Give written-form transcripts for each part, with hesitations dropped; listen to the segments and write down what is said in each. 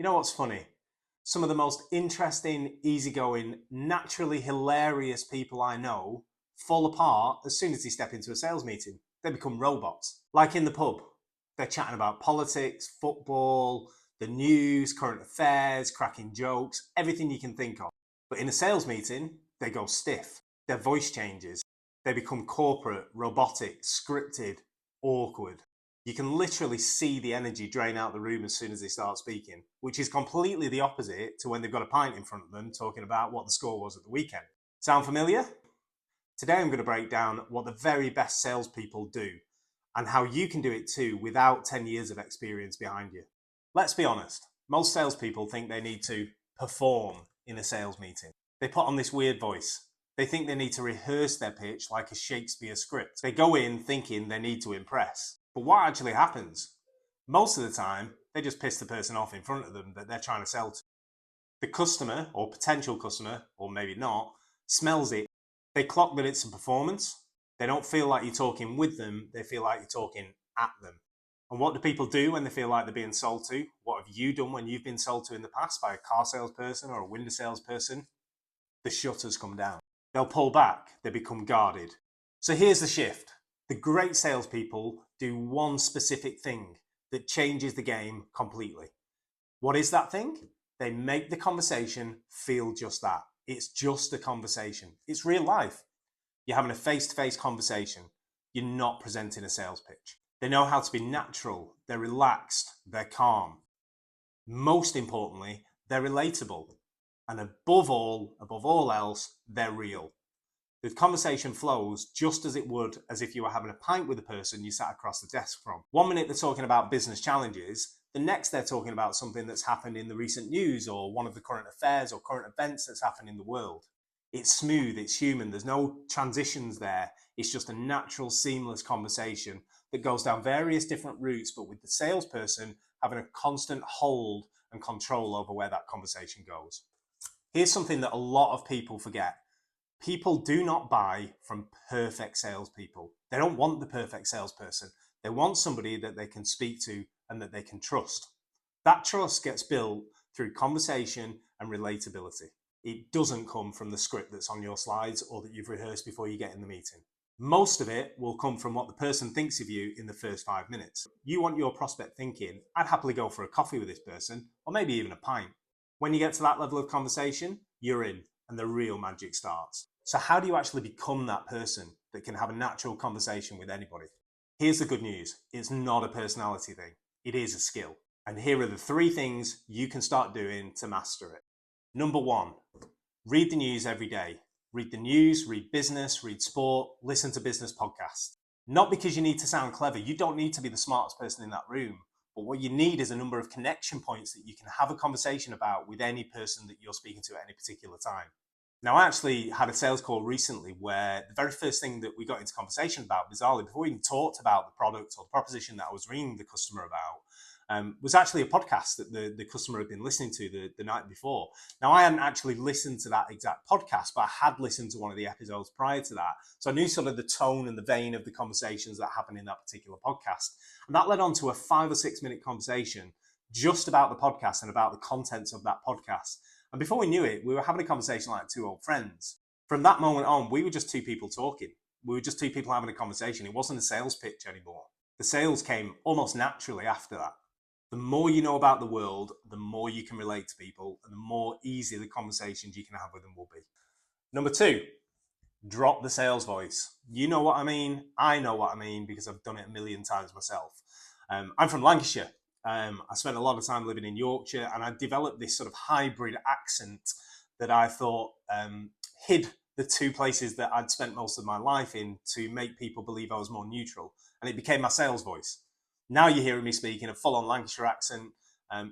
You know what's funny? Some of the most interesting, easygoing, naturally hilarious people I know fall apart as soon as they step into a sales meeting. They become robots. Like in the pub, they're chatting about politics, football, the news, current affairs, cracking jokes, everything you can think of. But in a sales meeting, they go stiff. Their voice changes. They become corporate, robotic, scripted, awkward. You can literally see the energy drain out the room as soon as they start speaking, which is completely the opposite to when they've got a pint in front of them talking about what the score was at the weekend. Sound familiar? Today I'm going to break down what the very best salespeople do and how you can do it too without 10 years of experience behind you. Let's be honest, most salespeople think they need to perform in a sales meeting. They put on this weird voice. They think they need to rehearse their pitch like a Shakespeare script. They go in thinking they need to impress. But what actually happens? Most of the time, they just piss the person off in front of them that they're trying to sell to. The customer, or potential customer, or maybe not, smells it. They clock that it's a performance. They don't feel like you're talking with them, they feel like you're talking at them. And what do people do when they feel like they're being sold to? What have you done when you've been sold to in the past by a car salesperson or a window salesperson? The shutters come down. They'll pull back, they become guarded. So here's the shift. The great salespeople do one specific thing that changes the game completely. What is that thing? They make the conversation feel just that. It's just a conversation. It's real life. You're having a face-to-face conversation. You're not presenting a sales pitch. They know how to be natural. They're relaxed. They're calm. Most importantly, they're relatable. And above all else, they're real. The conversation flows just as it would as if you were having a pint with the person you sat across the desk from. 1 minute they're talking about business challenges, the next they're talking about something that's happened in the recent news or one of the current affairs or current events that's happened in the world. It's smooth, it's human, there's no transitions there. It's just a natural, seamless conversation that goes down various different routes, but with the salesperson having a constant hold and control over where that conversation goes. Here's something that a lot of people forget. People do not buy from perfect salespeople. They don't want the perfect salesperson. They want somebody that they can speak to and that they can trust. That trust gets built through conversation and relatability. It doesn't come from the script that's on your slides or that you've rehearsed before you get in the meeting. Most of it will come from what the person thinks of you in the first 5 minutes. You want your prospect thinking, I'd happily go for a coffee with this person, or maybe even a pint. When you get to that level of conversation, you're in, and the real magic starts. So how do you actually become that person that can have a natural conversation with anybody? Here's the good news. It's not a personality thing. It is a skill. And here are the 3 things you can start doing to master it. Number 1, read the news every day. Read the news, read business, read sport, listen to business podcasts. Not because you need to sound clever. You don't need to be the smartest person in that room. But what you need is a number of connection points that you can have a conversation about with any person that you're speaking to at any particular time. Now, I actually had a sales call recently where the very first thing that we got into conversation about, bizarrely, before we even talked about the product or the proposition that I was ringing the customer about, was actually a podcast that the customer had been listening to the night before. Now, I hadn't actually listened to that exact podcast, but I had listened to one of the episodes prior to that. So I knew sort of the tone and the vein of the conversations that happened in that particular podcast. And that led on to a 5 or 6 minute conversation just about the podcast and about the contents of that podcast. And before we knew it, we were having a conversation like 2 old friends. From that moment on, we were just 2 people talking. We were just 2 people having a conversation. It wasn't a sales pitch anymore. The sales came almost naturally after that. The more you know about the world, the more you can relate to people, and the more easy the conversations you can have with them will be. Number 2, drop the sales voice. You know what I mean. I know what I mean because I've done it a million times myself. I'm from Lancashire. I spent a lot of time living in Yorkshire, and I developed this sort of hybrid accent that I thought hid the 2 places that I'd spent most of my life in to make people believe I was more neutral, and it became my sales voice. Now you're hearing me speak in a full-on Lancashire accent.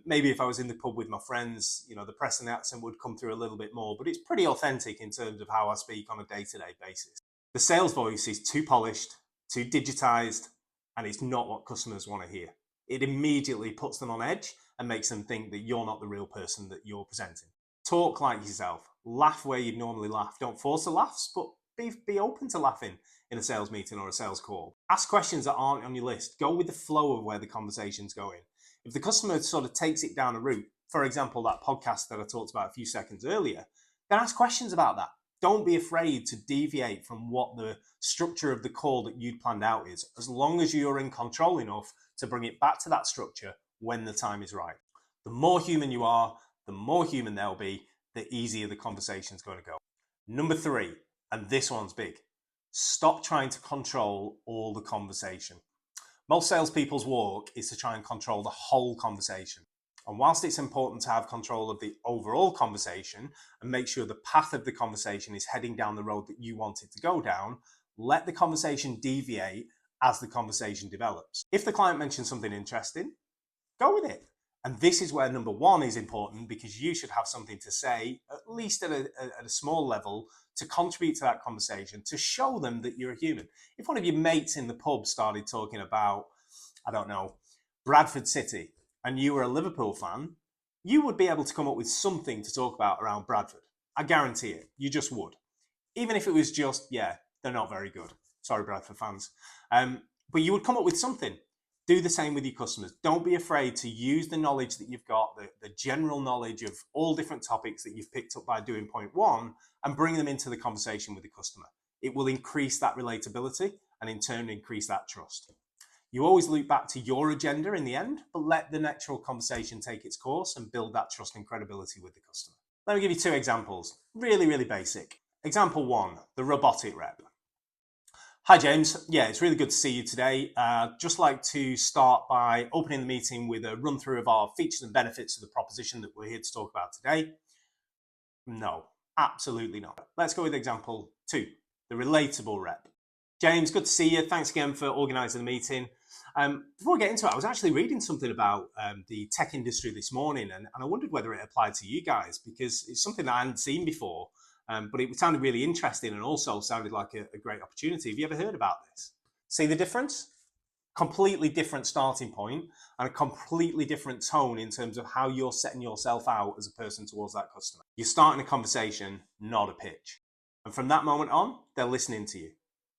Maybe if I was in the pub with my friends, the Preston accent would come through a little bit more, but it's pretty authentic in terms of how I speak on a day-to-day basis. The sales voice is too polished, too digitized, and it's not what customers want to hear. It immediately puts them on edge and makes them think that you're not the real person that you're presenting. Talk like yourself. Laugh where you'd normally laugh. Don't force the laughs, but be open to laughing in a sales meeting or a sales call. Ask questions that aren't on your list. Go with the flow of where the conversation's going. If the customer sort of takes it down a route, for example, that podcast that I talked about a few seconds earlier, then ask questions about that. Don't be afraid to deviate from what the structure of the call that you'd planned out is, as long as you're in control enough to bring it back to that structure when the time is right. The more human you are, the more human they'll be, the easier the conversation's going to go. Number 3, and this one's big, stop trying to control all the conversation. Most salespeople's walk is to try and control the whole conversation. And whilst it's important to have control of the overall conversation and make sure the path of the conversation is heading down the road that you want it to go down, let the conversation deviate as the conversation develops. If the client mentions something interesting, go with it. And this is where number 1 is important, because you should have something to say, at least at a small level, to contribute to that conversation, to show them that you're a human. If one of your mates in the pub started talking about, I don't know, Bradford City, and you were a Liverpool fan, you would be able to come up with something to talk about around Bradford. I guarantee it. You just would. Even if it was just, yeah, they're not very good. Sorry, Bradford fans. But you would come up with something. Do the same with your customers. Don't be afraid to use the knowledge that you've got, the general knowledge of all different topics that you've picked up by doing point 1, and bring them into the conversation with the customer. It will increase that relatability and in turn increase that trust. You always loop back to your agenda in the end, but let the natural conversation take its course and build that trust and credibility with the customer. Let me give you 2 examples. Really, really basic. Example 1, the robotic rep. Hi, James. Yeah, it's really good to see you today. Just like to start by opening the meeting with a run through of our features and benefits of the proposition that we're here to talk about today. No, absolutely not. Let's go with example 2, the relatable rep. James, good to see you. Thanks again for organising the meeting. Before I get into it, I was actually reading something about the tech industry this morning, and I wondered whether it applied to you guys, because it's something that I hadn't seen before, but it sounded really interesting and also sounded like a great opportunity. Have you ever heard about this? See the difference? Completely different starting point and a completely different tone in terms of how you're setting yourself out as a person towards that customer. You're starting a conversation, not a pitch. And from that moment on, they're listening to you.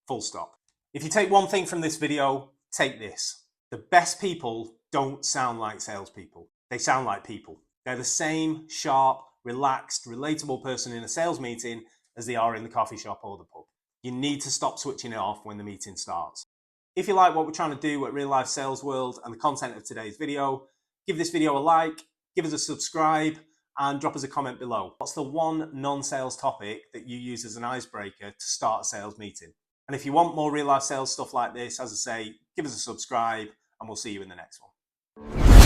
Full stop. If you take one thing from this video, take this. The best people don't sound like salespeople. They sound like people. They're the same sharp, relaxed, relatable person in a sales meeting as they are in the coffee shop or the pub. You need to stop switching it off when the meeting starts. If you like what we're trying to do at Real Life Sales World and the content of today's video, give this video a like, give us a subscribe, and drop us a comment below. What's the one non-sales topic that you use as an icebreaker to start a sales meeting? And if you want more real life sales stuff like this, as I say, give us a subscribe and we'll see you in the next one.